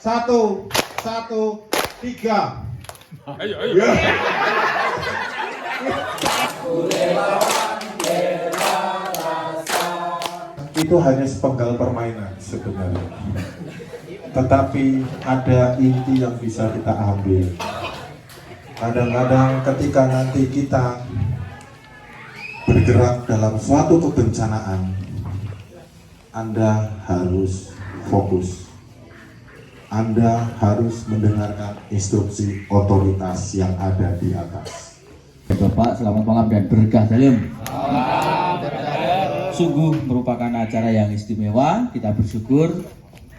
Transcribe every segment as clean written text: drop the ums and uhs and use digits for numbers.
Satu, tiga. Ayo. Itu hanya sepenggal permainan sebenarnya. Tetapi ada inti yang bisa kita ambil. Kadang-kadang ketika nanti kita bergerak dalam suatu kebencanaan, Anda harus fokus. Anda harus mendengarkan instruksi otoritas yang ada di atas. Bapak, selamat malam dan berkah dalam. Sungguh merupakan acara yang istimewa. Kita bersyukur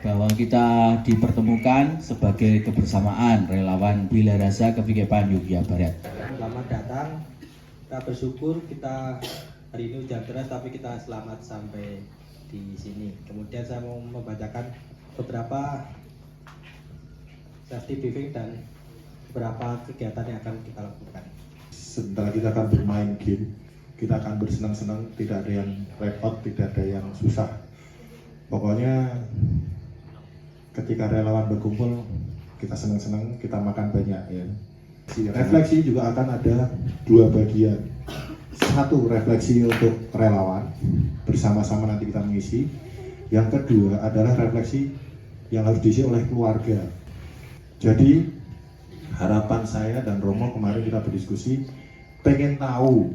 bahwa kita dipertemukan sebagai kebersamaan relawan Bila Rasa Kepikepan Yogyakarta Barat. Selamat datang. Kita bersyukur kita hari ini hujan deras tapi kita selamat sampai di sini. Kemudian saya mau membacakan beberapa safety briefing dan beberapa kegiatan yang akan kita lakukan. Sebentar kita akan bermain game, kita akan bersenang-senang, tidak ada yang repot, tidak ada yang susah. Pokoknya ketika relawan berkumpul, kita senang-senang, kita makan banyak ya. Refleksi juga akan ada dua bagian. Satu, refleksi untuk relawan, bersama-sama nanti kita mengisi. Yang kedua adalah refleksi yang harus diisi oleh keluarga. Jadi harapan saya dan Romo kemarin kita berdiskusi, pengen tahu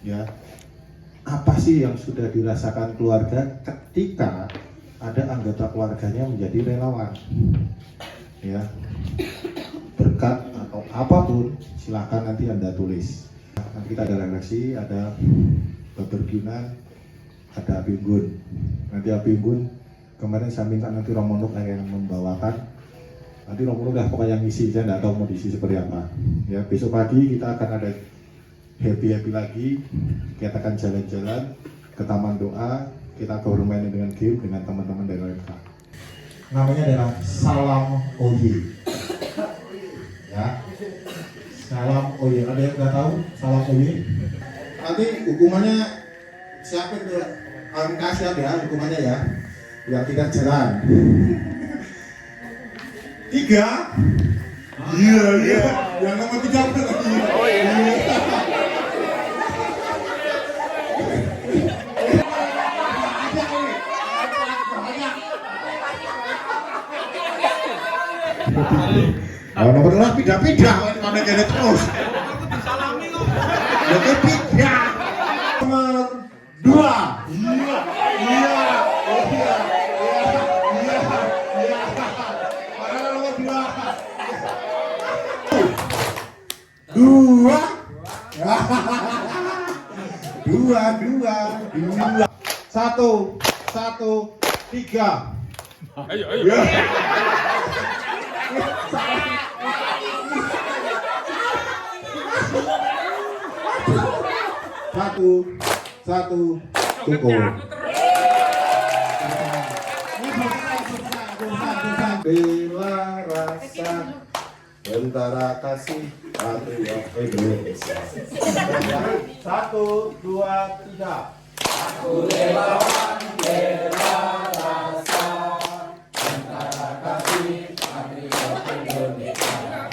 ya apa sih yang sudah dirasakan keluarga ketika ada anggota keluarganya menjadi relawan ya. Berkat atau apapun silahkan nanti Anda tulis. Nanti kita ada refleksi, ada beberginan, ada api unggun. Nanti api unggun kemarin saya minta nanti Romo Nuk yang membawakan. Nanti Romo udah pokoknya ngisi, saya nggak tahu mau diisi seperti apa. Ya, besok pagi kita akan ada happy lagi. Kita akan jalan-jalan ke Taman Doa. Kita akan bermain dengan game dengan teman-teman dari OMK. Namanya adalah Salam Oye. Ya, Salam Oye. Ada yang nggak tahu Salam Oye? Nanti hukumannya siapin tuh, kasih ya hukumannya ya. Yang tidak jalan. 3. Iya. Yang nomor 3 lagi. Oh iya. Nomor lah pindah-pindah mana jadi terus. Disalami kok. Jadi pindah. Nomor 2. Iya. Dua. Satu, tiga. Ayo. Satu, cukup. Bila rasa tentara kasih patriot Indonesia. 1, 2, 3. Aku relawan bela rasa tentara kasih patriot Indonesia.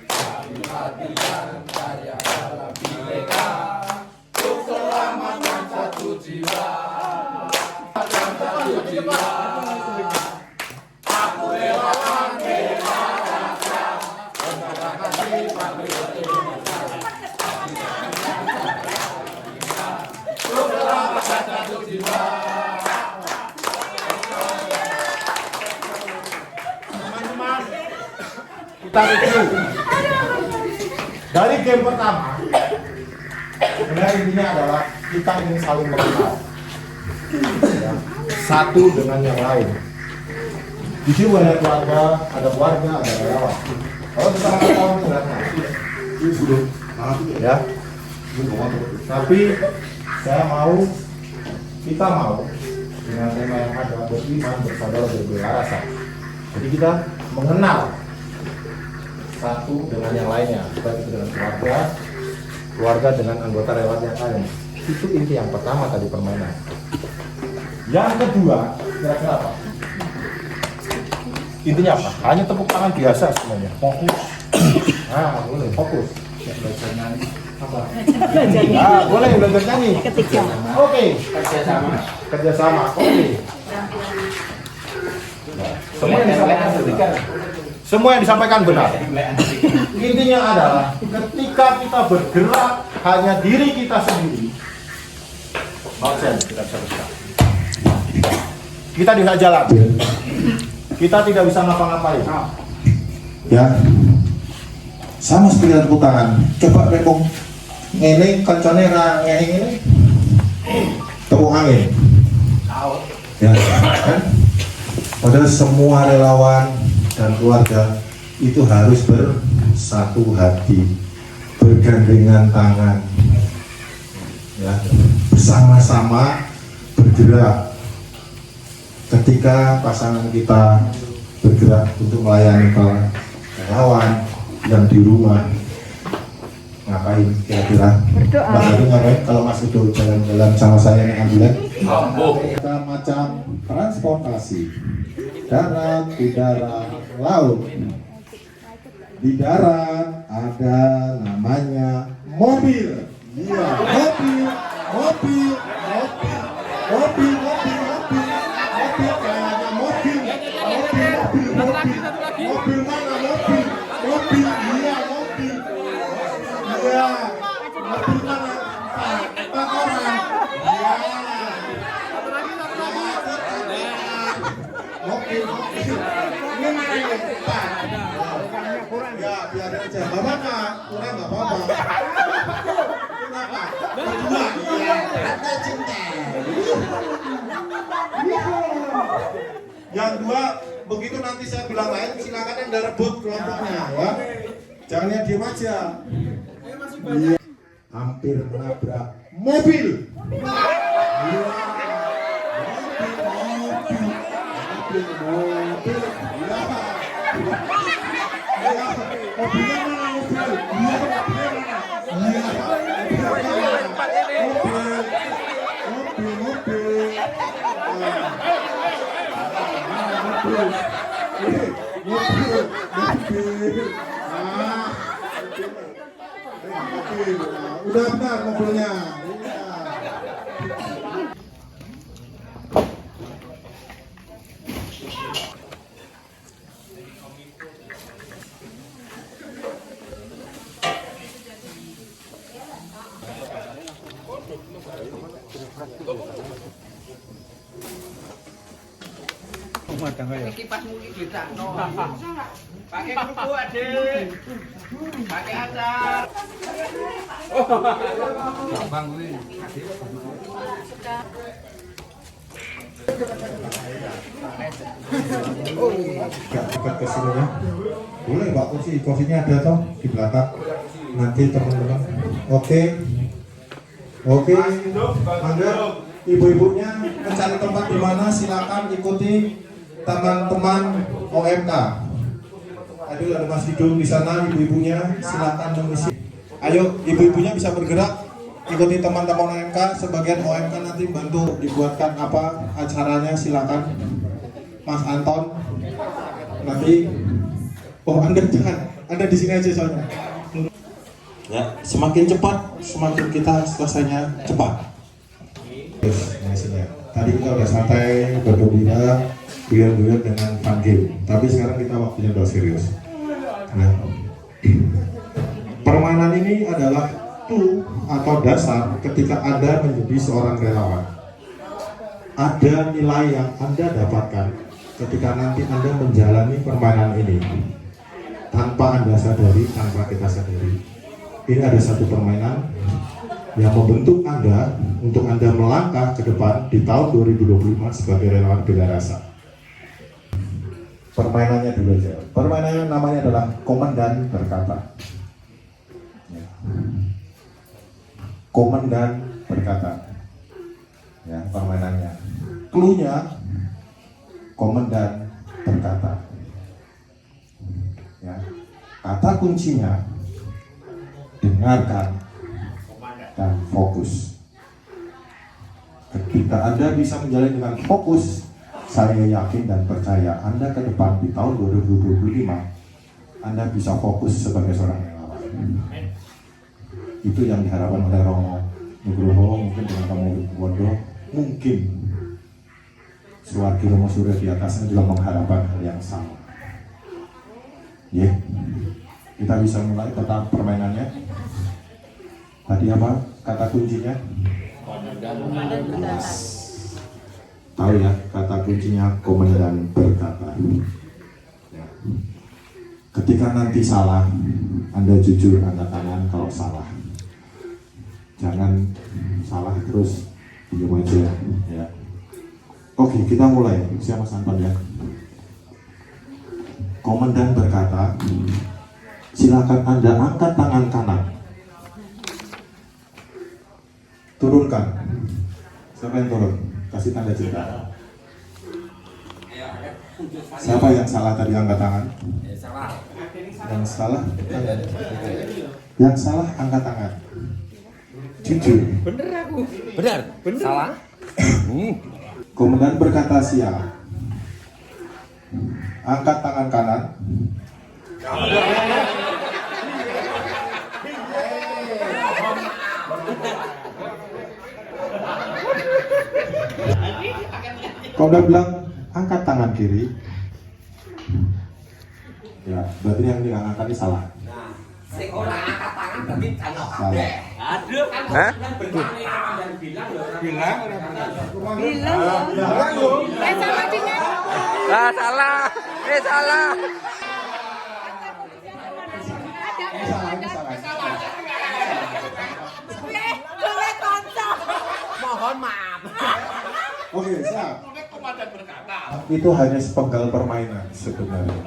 Kami hatikan karya dalam bineka untuk selamatkan satu jiwa. Aku relawan bela rasa tentara kasih patriot Indonesia. Untuk selamatkan satu jiwa. Teman-teman, kita review dari game pertama. Sebenarnya intinya adalah kita ingin saling mengenal ya, satu dengan yang lain. Di sini ada keluarga, ada relawan. Kalau kita tahu sederhana, ya. Tapi kita mau dengan tema yang ada, beriman, bersaudara, berbela rasa. Jadi kita mengenal satu dengan yang lainnya, baik itu dengan keluarga dengan anggota relawan yang lain. Itu inti yang pertama tadi permainan. Yang kedua, kira-kira apa? Intinya apa? Hanya tepuk tangan biasa semuanya. Fokus. Nah, boleh fokus. Belajar nyanyi. Apa? Nah, boleh belajar nyanyi. Oke. Kerjasama. Oke. Semua yang disampaikan benar. Intinya adalah ketika kita bergerak hanya diri kita sendiri, kita bisa bergerak. Kita tidak jalan. Kita tidak bisa ngapa-ngapain. Ya. Sama seperti tepuk tangan. Coba repong ini kencane ra ngene tepuk angin. Ya, kan? Padahal semua relawan dan keluarga itu harus bersatu hati, bergandengan tangan, ya, bersama-sama bergerak. Ketika pasangan kita bergerak untuk melayani para relawan yang di rumah, ngapain kira-kira? Mbak Ari ngapain kalau Mas Udo jalan-jalan sama saya naik ambulan? Kita macam transportasi darat, udara, laut. Di darat ada namanya mobil. Iya, mobil kayaknya mobil mana mobil, iya mobil, iya mobil mana empat orang, iya mobil ini mana yang empat, ya biar aja, bapak kurang nggak apa-apa, kenapa? Berdua, iya, ada cinta. Yang dua, begitu nanti saya bilang lain, silakan Anda rebut kelompoknya, ya. Jangan lihat diem aja. Iya. Hampir menabrak mobil. Iya. Mobil. Iya. Iya. Mobilnya mana mobil? Iya, mobilnya mana? Iya. Udah benar mobilnya. Pakai kuku adik. Pakai acar. Bang kuwi. Dekat ke sini ya. Boleh Pak kursi, kursinya ada toh di belakang. Nanti teman-teman. Oke. Anda ibu-ibunya mencari tempat di mana silakan ikuti teman-teman OMK. Aduh ada Mas Hidung di sana, ibu-ibunya silakan mengisi. Ayo ibu-ibunya bisa bergerak, ikuti teman-teman OMK. Sebagian OMK nanti bantu dibuatkan apa acaranya, silakan. Mas Anton nanti. Oh Anda jangan, Anda di sini aja soalnya. Ya, semakin cepat, semakin kita selesainya cepat. Tadi kita udah santai, bergembira, guyon-guyon dengan fun game. Tapi sekarang kita waktunya udah serius. Nah, permainan ini adalah tool atau dasar ketika Anda menjadi seorang relawan. Ada nilai yang Anda dapatkan ketika nanti Anda menjalani permainan ini tanpa Anda sadari, tanpa kita sadari. Ini ada satu permainan yang membentuk Anda untuk Anda melangkah ke depan di tahun 2025 sebagai relawan bela rasa. Permainannya dulu aja. Permainannya namanya adalah komandan berkata. Ya. Komandan berkata. Ya, permainannya. Cluenya komandan berkata. Ya. Kata kuncinya dengarkan dan fokus. Ketika Anda bisa menjalani dengan fokus, saya yakin dan percaya Anda ke depan di tahun 2025 Anda bisa fokus sebagai seorang relawan. Itu yang diharapkan oleh Romo Nugroho, mungkin dengan Romo Wondo, mungkin Suwargi Romo Surya di atasnya juga mengharapkan hal yang sama. Ya, kita bisa mulai tentang permainannya. Tadi apa kata kuncinya? Tahu ya, kata kuncinya komandan berkata. Ya. Ketika nanti salah, Anda jujur angkat tangan kalau salah. Jangan salah terus diam aja ya. Oke, kita mulai. Siapa sampan ya? Komandan berkata, silakan Anda angkat tangan kanan. Turunkan. Siapa yang turun? Kasih tanda cinta. Siapa yang salah tadi angkat tangan? Yang salah? Yang salah angkat tangan. Jujur. Bener aku. Bener. Salah. Komandan berkata siap. Angkat tangan kanan. Komandan bilang angkat tangan kiri. Ya, berarti yang diangkat ini salah. Sing ora angkat tangan berarti salah. Salah. Aduh kan bilang salah. Salah. Mohon maaf. Oke, siap. Itu hanya sepenggal permainan sebenarnya.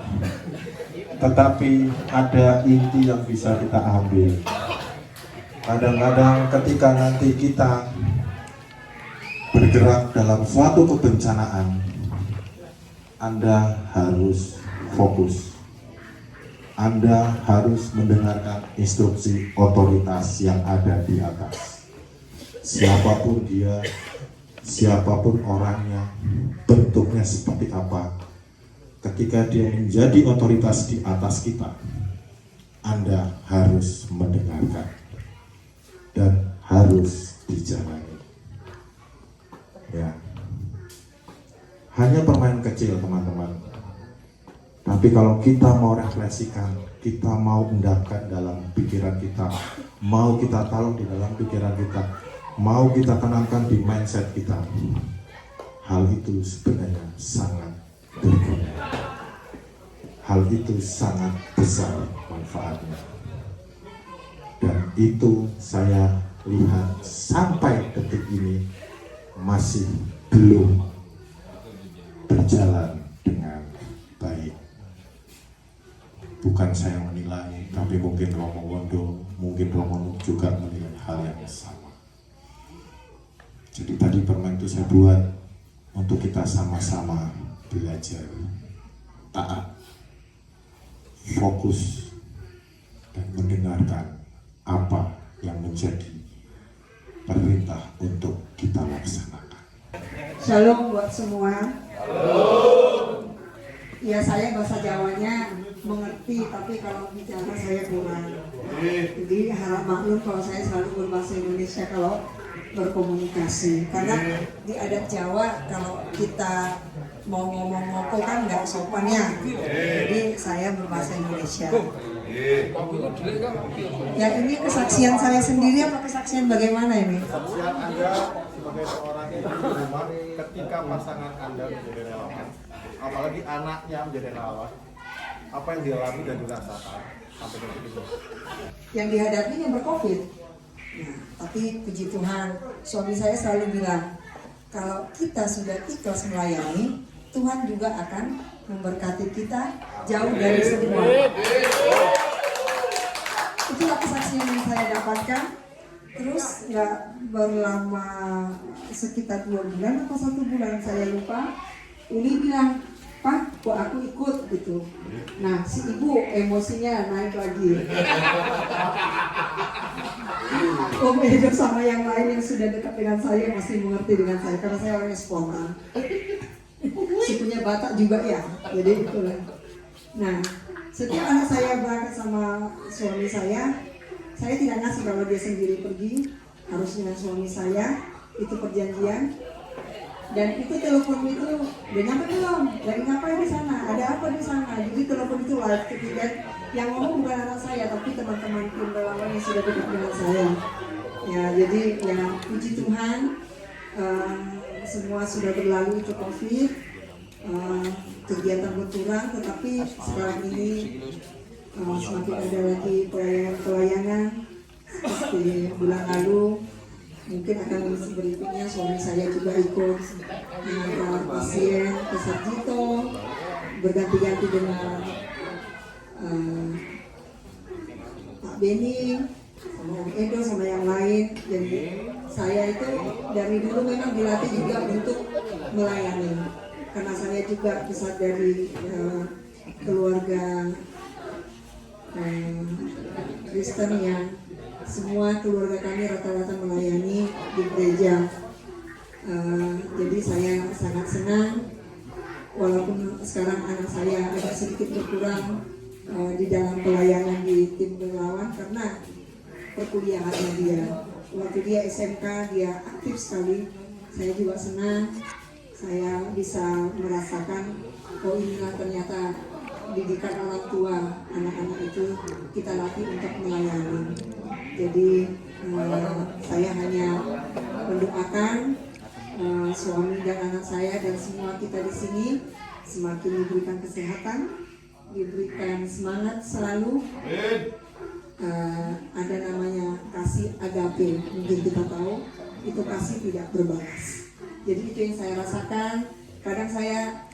Tetapi ada inti yang bisa kita ambil. Kadang-kadang ketika nanti kita bergerak dalam suatu kebencanaan, Anda harus fokus. Anda harus mendengarkan instruksi otoritas yang ada di atas. Siapapun dia, siapapun orangnya, bentuknya seperti apa, ketika dia menjadi otoritas di atas kita, Anda harus mendengarkan dan harus dijalani. Ya, hanya permainan kecil teman-teman. Tapi kalau kita mau refleksikan, kita mau endapkan dalam pikiran kita, mau kita taruh di dalam pikiran kita, mau kita tanamkan di mindset kita, hal itu sebenarnya sangat berguna. Hal itu sangat besar manfaatnya. Dan itu saya lihat sampai detik ini masih belum berjalan dengan baik. Bukan saya menilai, tapi mungkin Romo Wondo, mungkin Romo juga menilai hal yang sama. Jadi tadi permen itu saya buat untuk kita sama-sama belajar taat, fokus, dan mendengarkan apa yang menjadi perintah untuk kita laksanakan. Shalom buat semua. Ya, saya bahasa Jawanya mengerti, tapi kalau bicara saya kurang. Jadi harap maklum kalau saya selalu berbahasa Indonesia kalau berkomunikasi. Karena di adat Jawa kalau kita mau ngomong ngoko kan nggak sopan ya. Jadi saya berbahasa Indonesia. Ya, ini kesaksian saya sendiri apa kesaksian bagaimana ini? Kesaksian Anda sebagai seorang ibu rumah ketika pasangan Anda menjadi relawan, apalagi anaknya menjadi relawan, apa yang dialami dan dirasakan sampai detik ini? Yang dihadapi yang berCovid. Nah, tapi puji Tuhan, suami saya selalu bilang, kalau kita sudah ikhlas melayani, Tuhan juga akan memberkati kita jauh dari semua. Itulah kesaksian yang saya dapatkan. Terus nggak berlama sekitar 2 bulan atau 1 bulan saya lupa, Uli bilang, Pak, kok aku ikut gitu. Nah, si ibu emosinya naik lagi. Oh, beda sama yang lain yang sudah dekat dengan saya masih mengerti dengan saya karena saya orang yang spontan. punya Batak juga ya, jadi itulah. Nah, setiap anak saya berangkat sama suami saya tidak ngasih kalau dia sendiri pergi, harusnya suami saya, itu perjanjian. Dan itu telepon itu, udah nyampe belum? Lagi ngapain di sana? Ada apa di sana? Jadi telepon itu live ketika yang ngomong bukan anak saya, tapi teman-teman tim relawan yang sudah dekat dengan saya. Ya, jadi ya puji Tuhan, semua sudah berlalu itu COVID, kegiatan berkurang, tetapi sekarang ini semakin ada lagi pelayanan seperti bulan lalu. Mungkin akan berikutnya suami saya juga ikut mengantar pasien ke Sarjito, berganti-ganti dengan Pak Beni, sama Om Edo, sama yang lain. Jadi saya itu dari dulu memang dilatih juga untuk melayani, karena saya juga besar dari keluarga Kristen yang semua keluarga kami rata-rata melayani di gereja. Jadi saya sangat senang walaupun sekarang anak saya agak sedikit berkurang di dalam pelayanan di tim relawan karena perkuliahannya dia. Waktu dia SMK dia aktif sekali. Saya juga senang saya bisa merasakan oh inilah ternyata didikan orang tua anak-anak itu kita latih untuk melayani. Jadi saya hanya mendoakan suami dan anak saya dan semua kita di sini semakin diberikan kesehatan, diberikan semangat selalu. Ada namanya kasih agape, mungkin kita tahu itu kasih tidak berbalas. Jadi itu yang saya rasakan. Kadang saya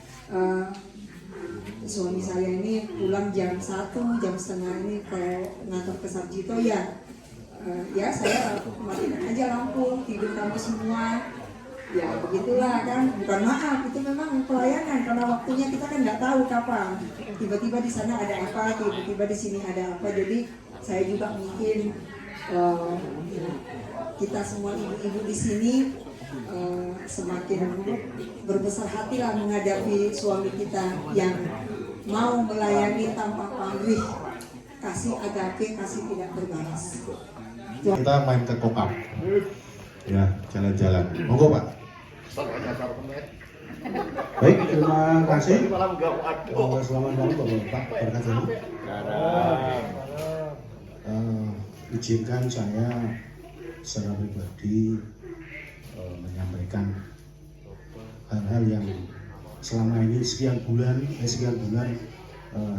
suami saya ini pulang jam 1, jam setengah ini kalau ngantor ke Sarjito ya saya matikan aja lampu, tidur kamu semua. Ya begitulah kan, bukan maaf, itu memang pelayanan karena waktunya kita kan nggak tahu kapan. Tiba-tiba di sana ada apa, tiba-tiba di sini ada apa. Jadi saya juga mungkin kita semua ibu-ibu di sini semakin berbesar hati lah menghadapi suami kita yang mau melayani tanpa pamrih, kasih agape, kasih tidak berbalas. Kita main ke Kokam, ya jalan-jalan. Monggo Pak. Baik, terima kasih. Selamat malam Bapak berkat ini. Izinkan saya secara pribadi menyampaikan hal-hal yang selama ini sekian bulan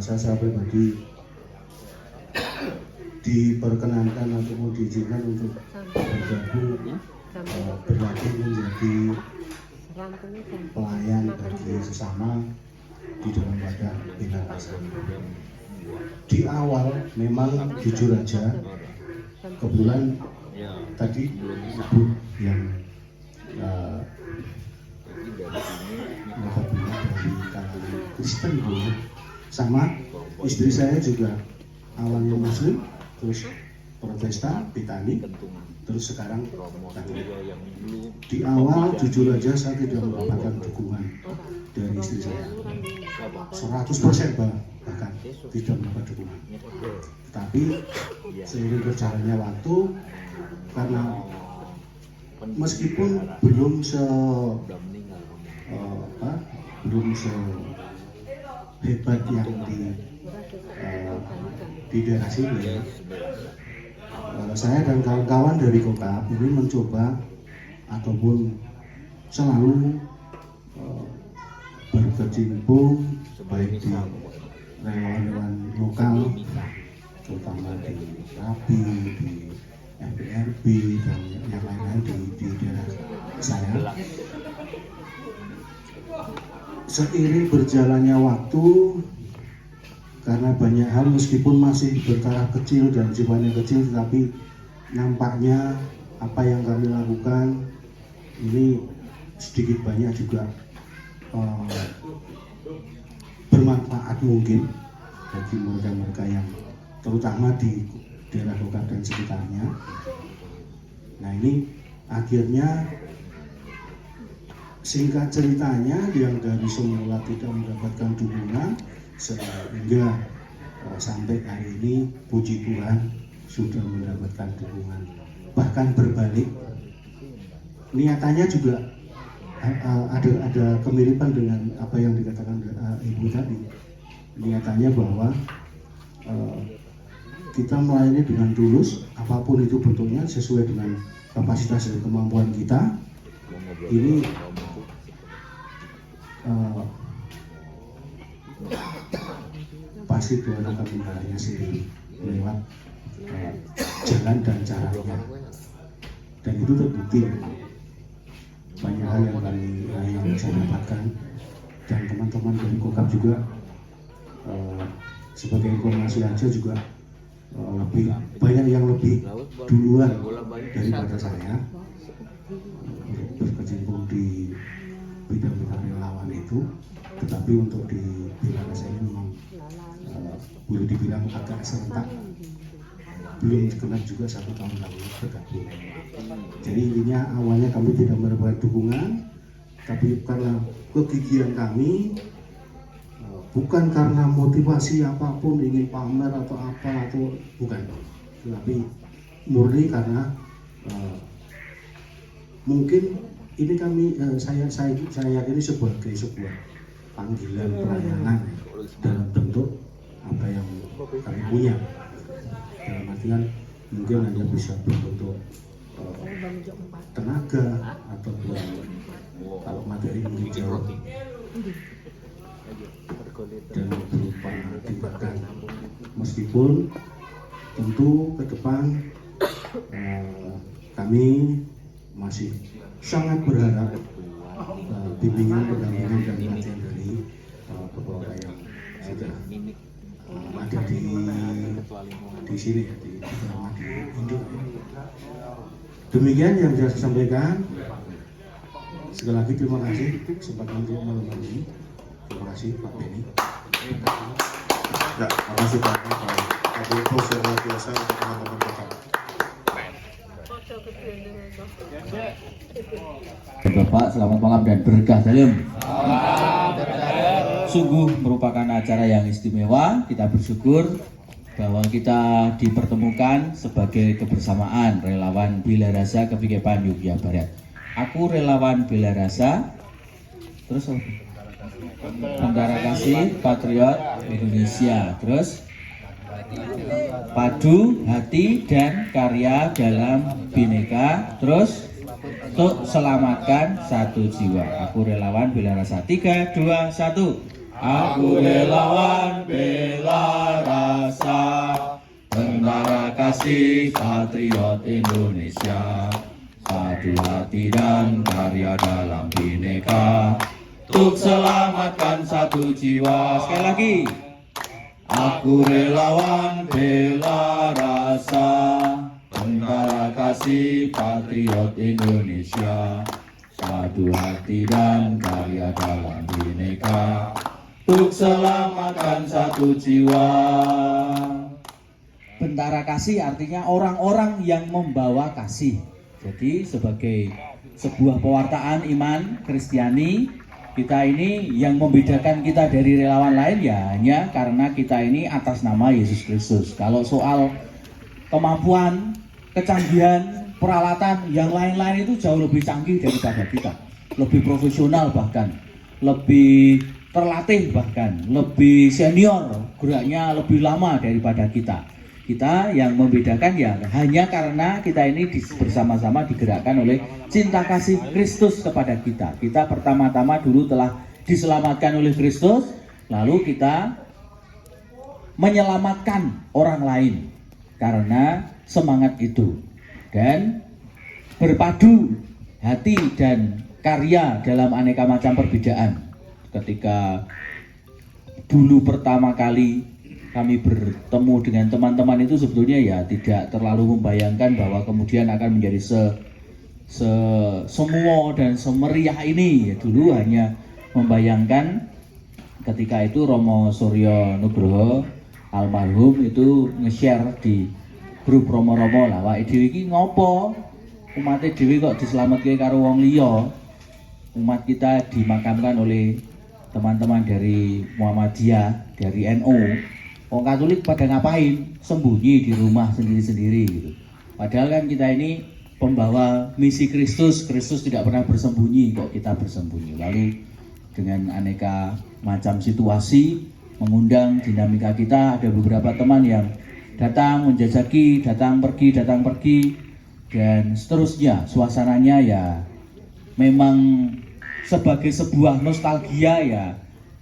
saya secara pribadi diperkenankan ataupun diizinkan untuk bergabung berlatih menjadi pelayan bagi sesama di dalam wadah Bina Rasa. Di awal memang jujur aja kebetulan tadi ibu yang dari kalangan Kristen dulu sama istri saya juga awalnya Muslim, terus Protestan, Pitani, terus sekarang Katolik. Di awal jujur aja saya tidak mendapatkan dukungan dari istri saya, 100% bahkan tidak mendapat dukungan. Tapi seiring berjalannya waktu, karena meskipun belum sehebat yang di daerah sini, saya dan kawan-kawan dari kota ini mencoba ataupun selalu berkecimpung baik di relawan-relawan lokal, terutama di RAPI, di FPRB dan yang lain-lain di daerah saya. Seiring berjalannya waktu, karena banyak hal meskipun masih bertaraf kecil dan sifatnya kecil, tetapi nampaknya apa yang kami lakukan ini sedikit banyak juga bermanfaat mungkin bagi mereka-mereka yang terutama di daerah lokal dan sekitarnya. Nah ini akhirnya singkat ceritanya yang dari semula tidak mendapatkan dukungan sehingga sampai hari ini puji Tuhan sudah mendapatkan dukungan, bahkan berbalik. Niatannya juga ada kemiripan dengan apa yang dikatakan Ibu tadi. Niatannya bahwa kita melayani dengan tulus, apapun itu bentuknya sesuai dengan kapasitas dan kemampuan kita. Ini pasti Tuhan akan menghalangnya sendiri lewat jalan dan caranya, dan itu terbukti. Banyak hal yang saya dapatkan, dan teman-teman dari Kokam juga sebagai informasi aja juga lebih banyak yang lebih duluan daripada saya berkecimpung di bidang-bidang relawan itu. Tetapi untuk di Bilarasa ini memang boleh dibilang agak serentak, belum genap juga 1 tahun lalu bergabung. Jadi intinya awalnya kami tidak mendapatkan dukungan, tapi karena kegigihan kami, bukan karena motivasi apapun ingin pamer atau apa, atau bukan, tapi murni karena mungkin ini kami saya yakini sebagai sebuah panggilan pelayanan dalam bentuk apa yang kami punya. Dalam artian mungkin hanya bisa berbentuk tenaga atau kalau materi mungkin jauh dan berupa tindakan. Meskipun tentu ke depan kami masih sangat berharap bimbingan, pendampingan dan pelatihan dari Bapak yang sudah ada di sini, di Indo. Demikian yang saya sampaikan. Sekali lagi terima kasih kesempatan untuk malam ini. Terima kasih Pak Beni. Ya, terima kasih Pak. Kami terus yang luar biasa untuk teman-teman Kokam. Bapak, selamat malam dan berkah dalam. Sungguh merupakan acara yang istimewa. Kita bersyukur bahwa kita dipertemukan sebagai kebersamaan relawan Bilarasa Kepikepan Yogyakarta Barat. Aku relawan Bilarasa, terus Tentara Kasih Patriot Indonesia, terus padu hati dan karya dalam Bhinneka, terus untuk selamatkan satu jiwa. Aku relawan Bilarasa. 3, 2, 1. Aku relawan Bilarasa, Tentara Kasih Patriot Indonesia, satu hati dan karya dalam Bhinneka, untuk selamatkan satu jiwa. Sekali lagi. Aku relawan Bilarasa, Tentara Kasih Patriot Indonesia, satu hati dan karya dalam Bhinneka, untuk selamatkan satu jiwa. Bentara kasih artinya orang-orang yang membawa kasih. Jadi sebagai sebuah pewartaan iman Kristiani, kita ini yang membedakan kita dari relawan lain ya hanya karena kita ini atas nama Yesus Kristus. Kalau soal kemampuan, kecanggihan, peralatan, yang lain-lain itu jauh lebih canggih daripada kita. Lebih profesional bahkan, lebih terlatih bahkan, lebih senior, geraknya lebih lama daripada kita. Kita yang membedakan ya hanya karena kita ini bersama-sama digerakkan oleh cinta kasih Kristus kepada kita. Kita pertama-tama dulu telah diselamatkan oleh Kristus, lalu kita menyelamatkan orang lain karena semangat itu. Dan berpadu hati dan karya dalam aneka macam perbedaan. Ketika dulu pertama kali kami bertemu dengan teman-teman itu sebetulnya ya tidak terlalu membayangkan bahwa kemudian akan menjadi semua dan semeriah ini. Ya, dulu hanya membayangkan ketika itu Romo Suryo Nugroho almarhum itu nge-share di grup Romo-Romo lah, wah dhewe iki ngopo? Umat dhewe kok dislametke karo wong liya. umat kita dimakamkan oleh teman-teman dari Muhammadiyah, dari NU. Orang Katolik pada ngapain? Sembunyi di rumah sendiri-sendiri gitu. Padahal kan kita ini pembawa misi Kristus. Kristus tidak pernah bersembunyi, kok kita bersembunyi. Lalu dengan aneka macam situasi mengundang dinamika kita, ada beberapa teman yang datang menjajaki, datang pergi, dan seterusnya. Suasananya ya memang sebagai sebuah nostalgia ya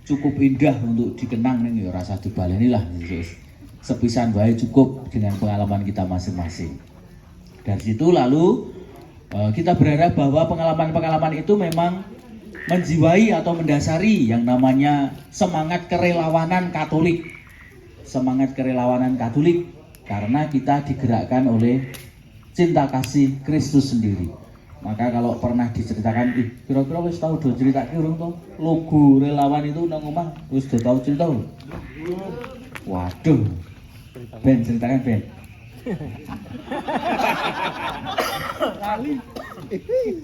cukup indah untuk dikenang nih, rasa dibalenilah sepisan baik cukup dengan pengalaman kita masing-masing. Dari situ lalu kita berharap bahwa pengalaman-pengalaman itu memang menjiwai atau mendasari yang namanya semangat kerelawanan Katolik. Semangat kerelawanan Katolik karena kita digerakkan oleh cinta kasih Kristus sendiri. Maka kalau pernah diceritakan, kira-kira wis tahu do cerita urung to? Logo relawan itu nang omah wis do tahu cerita. Waduh. Ben ceritakan Ben.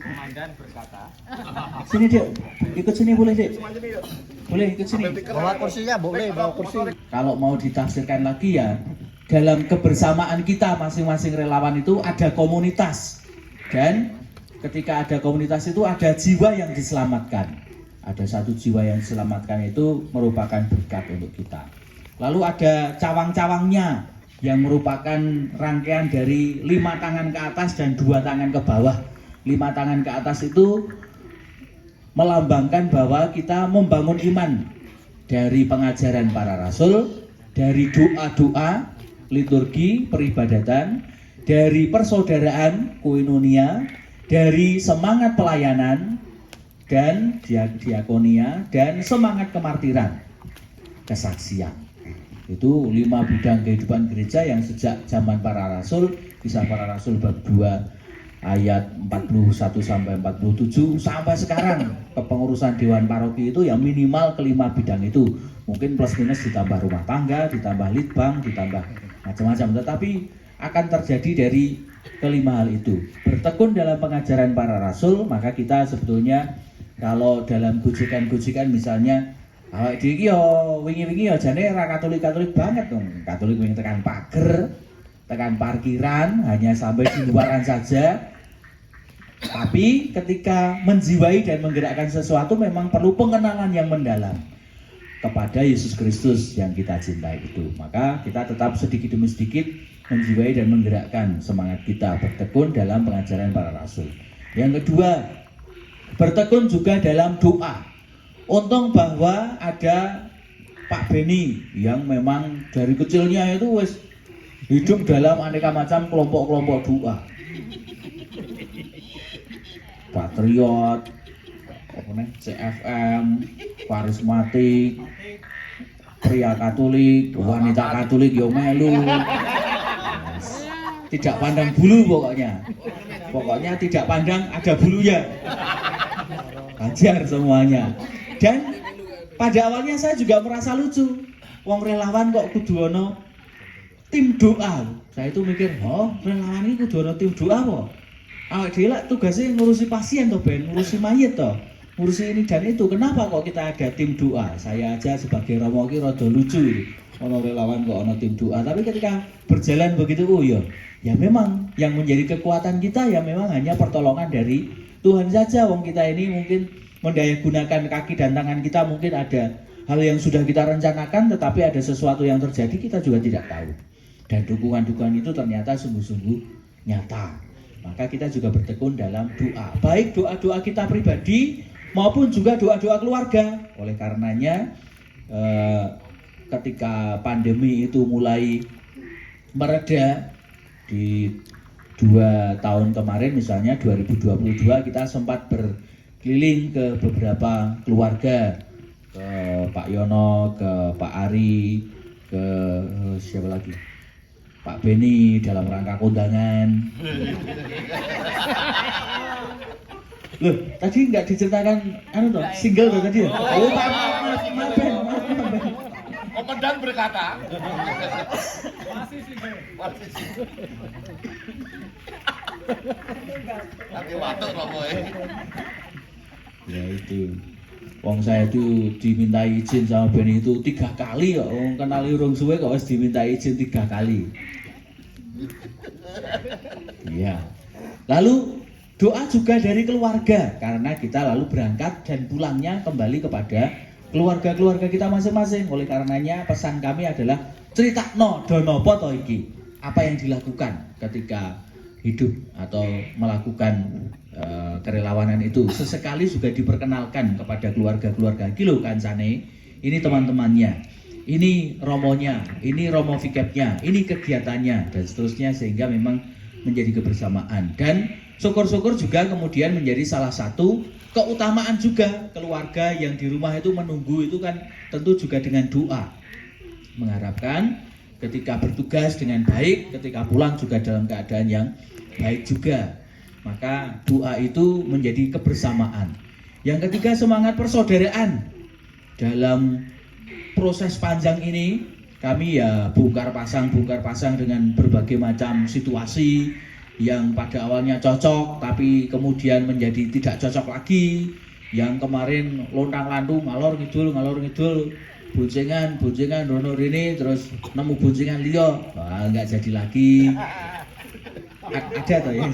Komandan berkata, Sini Dek, ikut sini boleh Dek? Boleh ikut sini. Bawa kursinya boleh, bawa kursi. Kalau mau ditafsirkan lagi ya, dalam kebersamaan kita masing-masing relawan itu ada komunitas. Dan ketika ada komunitas itu ada jiwa yang diselamatkan. Ada satu jiwa yang diselamatkan itu merupakan berkat untuk kita. Lalu ada cawang-cawangnya yang merupakan rangkaian dari 5 tangan ke atas dan 2 tangan ke bawah. 5 tangan ke atas itu melambangkan bahwa kita membangun iman dari pengajaran para rasul, dari doa-doa, liturgi, peribadatan, dari persaudaraan, koinonia, dari semangat pelayanan dan diakonia, dan semangat kemartiran, kesaksian. Itu 5 bidang kehidupan gereja yang sejak zaman para rasul, kisah para rasul bab 2 ayat 41 sampai 47 sampai sekarang kepengurusan dewan paroki itu yang minimal ke 5 bidang itu. Mungkin plus minus ditambah rumah tangga, ditambah litbang, ditambah macam-macam, tetapi akan terjadi dari kelima hal itu. Bertekun dalam pengajaran para rasul, maka kita sebetulnya kalau dalam gojekan-gojekan misalnya awak dhewe iki yo wingi-wingi yo jane ra Katolik-Katolik banget dong. Katolik wingi tekan pager, tekan parkiran, hanya sampai di luaran saja. Tapi ketika menjiwai dan menggerakkan sesuatu memang perlu pengenalan yang mendalam kepada Yesus Kristus yang kita cintai itu. Maka kita tetap sedikit demi sedikit menjiwai dan menggerakkan semangat kita bertekun dalam pengajaran para rasul. Yang kedua, bertekun juga dalam doa. Untung bahwa ada Pak Beni yang memang dari kecilnya itu wis hidup dalam aneka macam kelompok-kelompok doa. Patriot, CFM, karismatik, pria Katolik, wanita Katolik yo melu. Tidak pandang bulu pokoknya. Pokoknya tidak pandang ada bulunya. Hajar semuanya. Dan pada awalnya saya juga merasa lucu. Wong relawan kok kudu ono tim doa. Saya itu mikir, oh relawan ini kudu ono tim doa kok. Awak dhewe lak tugasnya ngurusi pasien toh Ben, ngurusi mayit toh, ngurusi ini dan itu. Kenapa kok kita ada tim doa? Saya aja sebagai romo ki rada lucu. Ono relawan kok ono tim doa. Tapi ketika berjalan begitu, oh ya memang yang menjadi kekuatan kita ya memang hanya pertolongan dari Tuhan saja. Wong kita ini mungkin mendayagunakan kaki dan tangan kita, mungkin ada hal yang sudah kita rencanakan, tetapi ada sesuatu yang terjadi kita juga tidak tahu. Dan dukungan-dukungan itu ternyata sungguh-sungguh nyata. Maka kita juga bertekun dalam doa, baik doa-doa kita pribadi maupun juga doa-doa keluarga. Oleh karenanya ketika pandemi itu mulai mereda di 2 tahun kemarin, misalnya 2022, kita sempat berkeliling ke beberapa keluarga, ke Pak Yono, ke Pak Ari, ke siapa lagi, Pak Beni dalam rangka kondangan. Loh, tadi nggak diceritakan toh, single toh tadi ya? Oh, maaf Ben. komandan berkata, Tapi watuk loh boy. Ya itu. Wong saya itu diminta izin sama Beni itu 3 kali kok. Wong kenali urung suwe kok wis diminta izin 3 kali. Iya. Lalu doa juga dari keluarga karena kita lalu berangkat dan pulangnya kembali kepada keluarga-keluarga kita masing-masing. Oleh karenanya pesan kami adalah critakno dono apa to iki? Apa yang dilakukan ketika hidup atau melakukan kerelawanan itu. Sesekali juga diperkenalkan kepada keluarga-keluarga iki lho kancane, ini teman-temannya, ini romonya, ini romo fikepnya, ini kegiatannya dan seterusnya sehingga memang menjadi kebersamaan dan syukur-syukur juga kemudian menjadi salah satu keutamaan juga keluarga yang di rumah itu menunggu itu kan tentu juga dengan doa mengharapkan ketika bertugas dengan baik, ketika pulang juga dalam keadaan yang baik juga. Maka doa itu menjadi kebersamaan. Yang ketiga semangat persaudaraan. Dalam proses panjang ini kami ya bongkar pasang dengan berbagai macam situasi yang pada awalnya cocok tapi kemudian menjadi tidak cocok lagi. Yang kemarin lontang-lantung ngalor ngidul boncengan rono rene terus nemu boncengan liya nggak jadi lagi. Ada toh ya?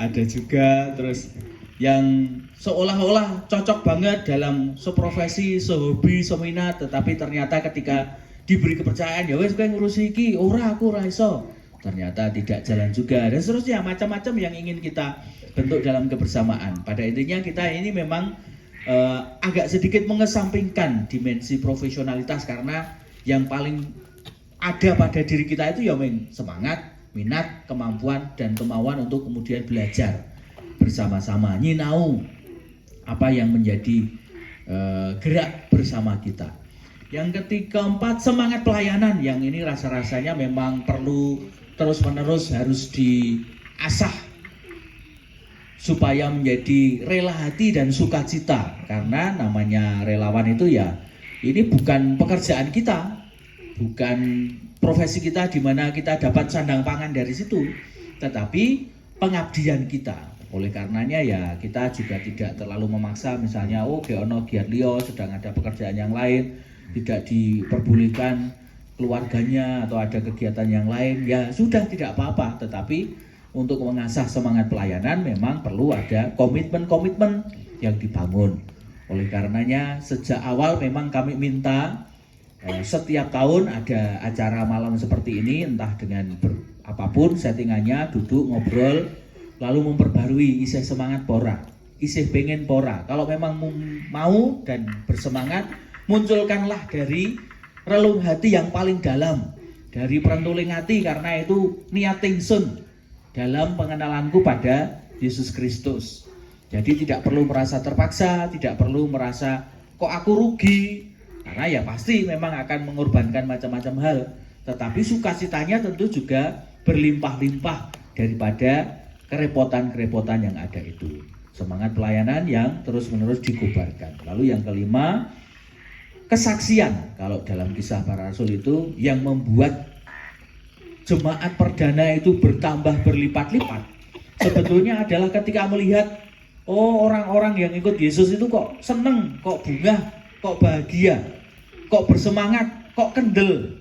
ada juga terus yang seolah-olah cocok banget dalam seprofesi, sehobi, seminat tetapi ternyata ketika diberi kepercayaan ya wes kowe ngurusi iki aku ora iso. Ternyata tidak jalan juga dan seterusnya macam-macam yang ingin kita bentuk dalam kebersamaan. Pada intinya kita ini memang agak sedikit mengesampingkan dimensi profesionalitas karena yang paling ada pada diri kita itu ya semangat, minat, kemampuan dan kemauan untuk kemudian belajar bersama-sama, nyinau apa yang menjadi gerak bersama kita. Yang keempat semangat pelayanan yang ini rasa-rasanya memang perlu terus-menerus harus diasah supaya menjadi rela hati dan sukacita karena namanya relawan itu ya ini bukan pekerjaan kita, bukan profesi kita di mana kita dapat sandang pangan dari situ, tetapi pengabdian kita. Oleh karenanya ya kita juga tidak terlalu memaksa misalnya ono giat liyo sedang ada pekerjaan yang lain tidak diperbolehkan keluarganya atau ada kegiatan yang lain ya sudah tidak apa-apa, tetapi untuk mengasah semangat pelayanan memang perlu ada komitmen-komitmen yang dibangun. Oleh karenanya sejak awal memang kami minta setiap tahun ada acara malam seperti ini entah dengan apapun settingannya duduk ngobrol lalu memperbarui isih semangat pora, isih pengen pora. Kalau memang mau dan bersemangat munculkanlah dari relung hati yang paling dalam dari perentuling hati karena itu niat ingsun dalam pengenalanku pada Yesus Kristus. Jadi tidak perlu merasa terpaksa, tidak perlu merasa kok aku rugi karena ya pasti memang akan mengorbankan macam-macam hal, tetapi sukacitanya tentu juga berlimpah-limpah daripada kerepotan-kerepotan yang ada itu. Semangat pelayanan yang terus-menerus dikobarkan. Lalu yang kelima kesaksian. Kalau dalam kisah para rasul itu yang membuat jemaat perdana itu bertambah berlipat-lipat sebetulnya adalah ketika melihat orang-orang yang ikut Yesus itu kok seneng, kok bunga, kok bahagia, kok bersemangat, kok kendel.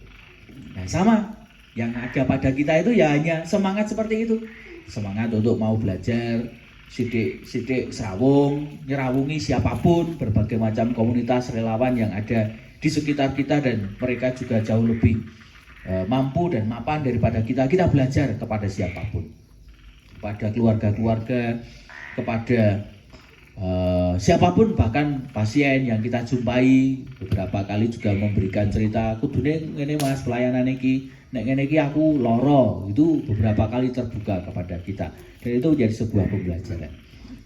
Nah sama yang ada pada kita itu ya hanya semangat seperti itu, semangat untuk mau belajar, sidik srawung, nyerawungi siapapun, berbagai macam komunitas relawan yang ada di sekitar kita dan mereka juga jauh lebih mampu dan mapan daripada kita belajar kepada siapapun, kepada keluarga-keluarga, kepada siapapun bahkan pasien yang kita jumpai beberapa kali juga memberikan cerita kudune ngene Mas pelayanan iki nek ngene iki aku loro, itu beberapa kali terbuka kepada kita dan itu menjadi sebuah pembelajaran.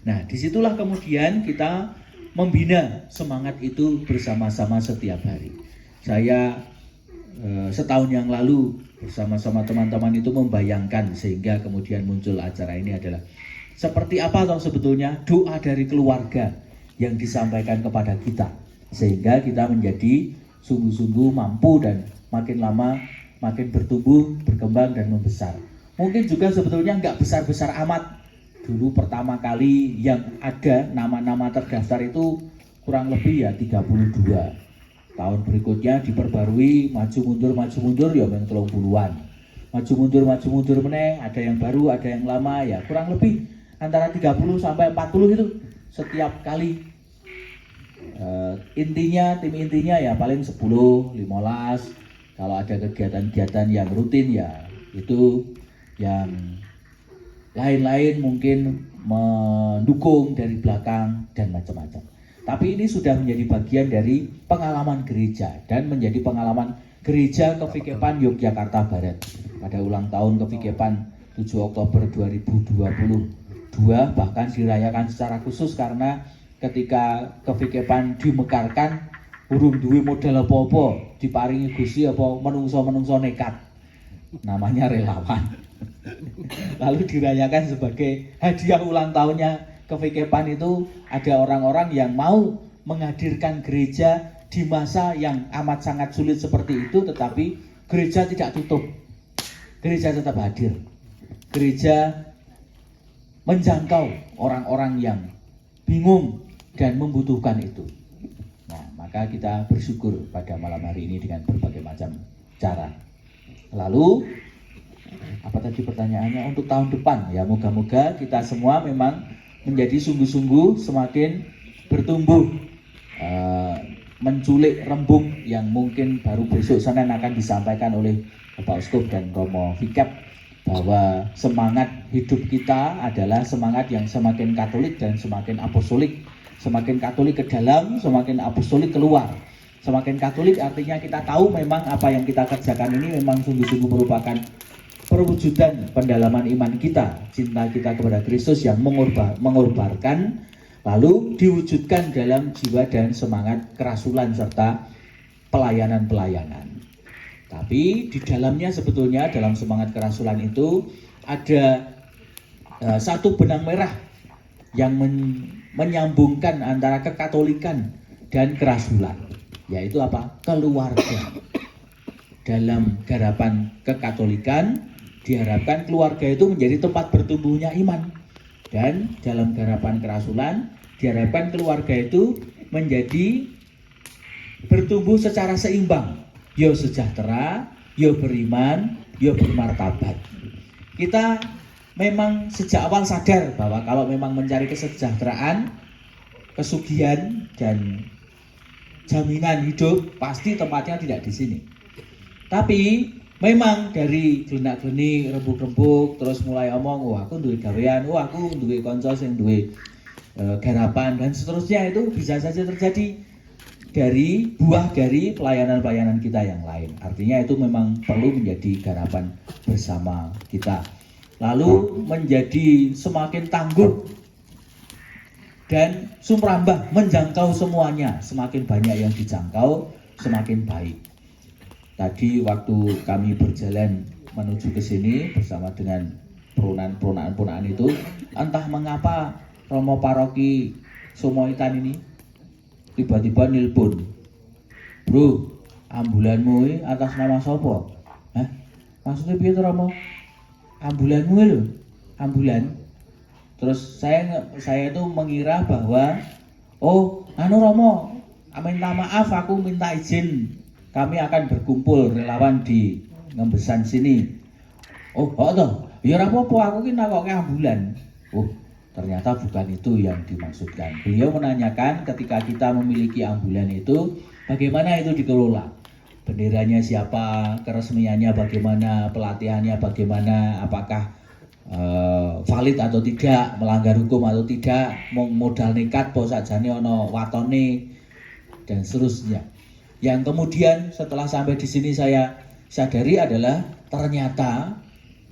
Nah disitulah kemudian kita membina semangat itu bersama-sama setiap hari. Saya setahun yang lalu bersama-sama teman-teman itu membayangkan sehingga kemudian muncul acara ini adalah seperti apa toh sebetulnya doa dari keluarga yang disampaikan kepada kita sehingga kita menjadi sungguh-sungguh mampu dan makin lama makin bertumbuh, berkembang dan membesar. Mungkin juga sebetulnya nggak besar-besar amat dulu pertama kali yang ada nama-nama terdaftar itu kurang lebih ya 32. Tahun berikutnya diperbarui, maju mundur ya yang 30-an. Maju mundur meneh, ada yang baru, ada yang lama, ya kurang lebih antara 30 sampai 40 itu setiap kali. Tim intinya ya paling 10, 15. Kalau ada kegiatan-kegiatan yang rutin ya itu yang lain-lain mungkin mendukung dari belakang dan macam-macam. Tapi ini sudah menjadi bagian dari pengalaman gereja dan menjadi pengalaman gereja Kevikepan Yogyakarta Barat pada ulang tahun Kevikepan 7 Oktober 2022 bahkan dirayakan secara khusus karena ketika Kevikepan dimekarkan urung duwe model apa-apa diparingi Gusti apa menungso-menungso nekat namanya relawan. Lalu dirayakan sebagai hadiah ulang tahunnya Kevikepan itu ada orang-orang yang mau menghadirkan gereja di masa yang amat sangat sulit seperti itu, tetapi gereja tidak tutup. Gereja tetap hadir. Gereja menjangkau orang-orang yang bingung dan membutuhkan itu. Nah, maka kita bersyukur pada malam hari ini dengan berbagai macam cara. Lalu apa tadi pertanyaannya untuk tahun depan? Ya moga-moga kita semua memang menjadi sungguh-sungguh semakin bertumbuh, menculik rembung yang mungkin baru besok Senin akan disampaikan oleh Bapak Uskup dan Romo Vikep, bahwa semangat hidup kita adalah semangat yang semakin Katolik dan semakin apostolik. Semakin Katolik ke dalam, semakin apostolik keluar. Semakin Katolik artinya kita tahu memang apa yang kita kerjakan ini memang sungguh-sungguh merupakan perwujudan pendalaman iman kita, cinta kita kepada Kristus yang mengorbankan, lalu diwujudkan dalam jiwa dan semangat kerasulan serta pelayanan-pelayanan. Tapi di dalamnya sebetulnya dalam semangat kerasulan itu ada satu benang merah yang menyambungkan antara kekatolikan dan kerasulan, yaitu apa? Keluarga. Dalam garapan kekatolikan diharapkan keluarga itu menjadi tempat bertumbuhnya iman, dan dalam garapan kerasulan diharapkan keluarga itu menjadi bertumbuh secara seimbang, yo sejahtera, yo beriman, yo bermartabat. Kita memang sejak awal sadar bahwa kalau memang mencari kesejahteraan, kesugihan dan jaminan hidup pasti tempatnya tidak di sini. Tapi memang dari glenak-glenik, rembuk-rembuk, terus mulai omong, oh aku duwe gawean, oh aku duwe kanca sing duwe garapan dan seterusnya, itu bisa saja terjadi dari buah dari pelayanan-pelayanan kita yang lain. Artinya itu memang perlu menjadi garapan bersama kita. Lalu menjadi semakin tangguh dan sumrambah menjangkau semuanya. Semakin banyak yang dijangkau, semakin baik. Tadi waktu kami berjalan menuju ke sini bersama dengan peronan itu, entah mengapa Romo Paroki Sumoitan ini tiba-tiba nelpon, bro, ambulanmu ini atas nama sopo? Hah? Maksudnya piye Romo? Ambulanmu lho, ambulan. Terus saya itu mengira bahwa Romo, minta maaf, aku minta izin, kami akan berkumpul relawan di Ngembesan sini. Oh toh, ya apa-apa, aku ki nakoke ambulan. Oh, ternyata bukan itu yang dimaksudkan. Beliau menanyakan ketika kita memiliki ambulan itu, bagaimana itu dikelola? Benderanya siapa, keresmiannya bagaimana, pelatihannya bagaimana, apakah valid atau tidak, melanggar hukum atau tidak, modal nekat po sajane ono watone dan seterusnya. Yang kemudian setelah sampai di sini saya sadari adalah ternyata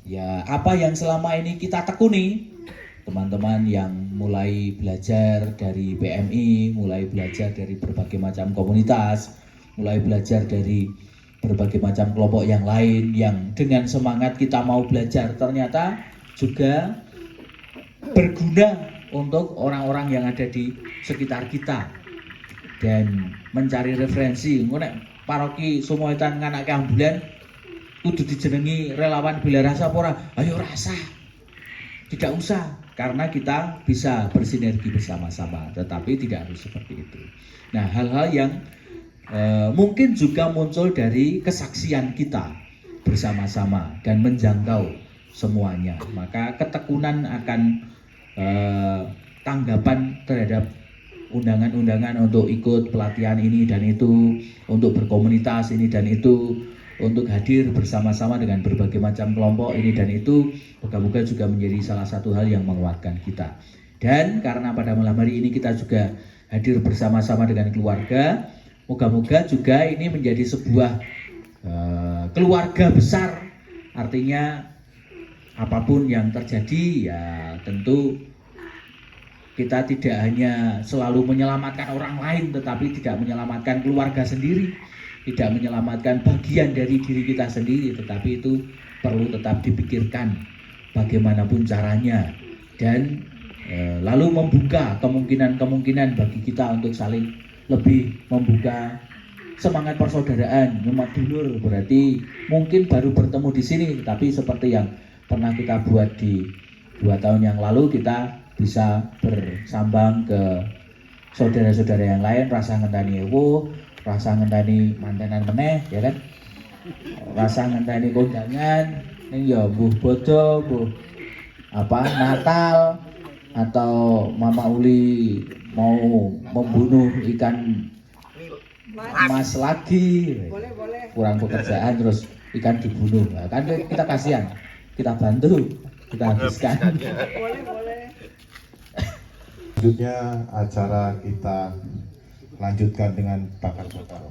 ya apa yang selama ini kita tekuni, teman-teman yang mulai belajar dari PMI, mulai belajar dari berbagai macam komunitas, mulai belajar dari berbagai macam kelompok yang lain yang dengan semangat kita mau belajar ternyata juga berguna untuk orang-orang yang ada di sekitar kita dan mencari referensi. Nek paroki Sumoitan nganake ambulan kudu dijenengi relawan bela rasa apa ora? Ayo rasa. Tidak usah. karena kita bisa bersinergi bersama-sama, tetapi tidak harus seperti itu. Nah, hal-hal yang mungkin juga muncul dari kesaksian kita bersama-sama dan menjangkau semuanya, maka ketekunan akan tanggapan terhadap undangan-undangan untuk ikut pelatihan ini dan itu, untuk berkomunitas ini dan itu, untuk hadir bersama-sama dengan berbagai macam kelompok ini dan itu, moga-moga juga menjadi salah satu hal yang menguatkan kita. Dan karena pada malam hari ini kita juga hadir bersama-sama dengan keluarga, moga-moga juga ini menjadi sebuah keluarga besar. Artinya apapun yang terjadi ya tentu kita tidak hanya selalu menyelamatkan orang lain, tetapi tidak menyelamatkan keluarga sendiri, tidak menyelamatkan bagian dari diri kita sendiri, tetapi itu perlu tetap dipikirkan bagaimanapun caranya, dan lalu membuka kemungkinan-kemungkinan bagi kita untuk saling lebih membuka semangat persaudaraan. Nyemat dulur berarti mungkin baru bertemu di sini, tapi seperti yang pernah kita buat di 2 tahun yang lalu, kita bisa bersambang ke saudara-saudara yang lain, rasa ngentani ewo, rasa ngenteni mantenan meneh, ya kan? Rasa ngenteni kondangan, ning ya mbuh bodo, mbuh Natal, atau Mama Uli mau membunuh ikan mas lagi, kurang pekerjaan terus ikan dibunuh, nah, kan kita kasihan, kita bantu, kita habiskan. Selanjutnya acara kita lanjutkan dengan bakar-bakar.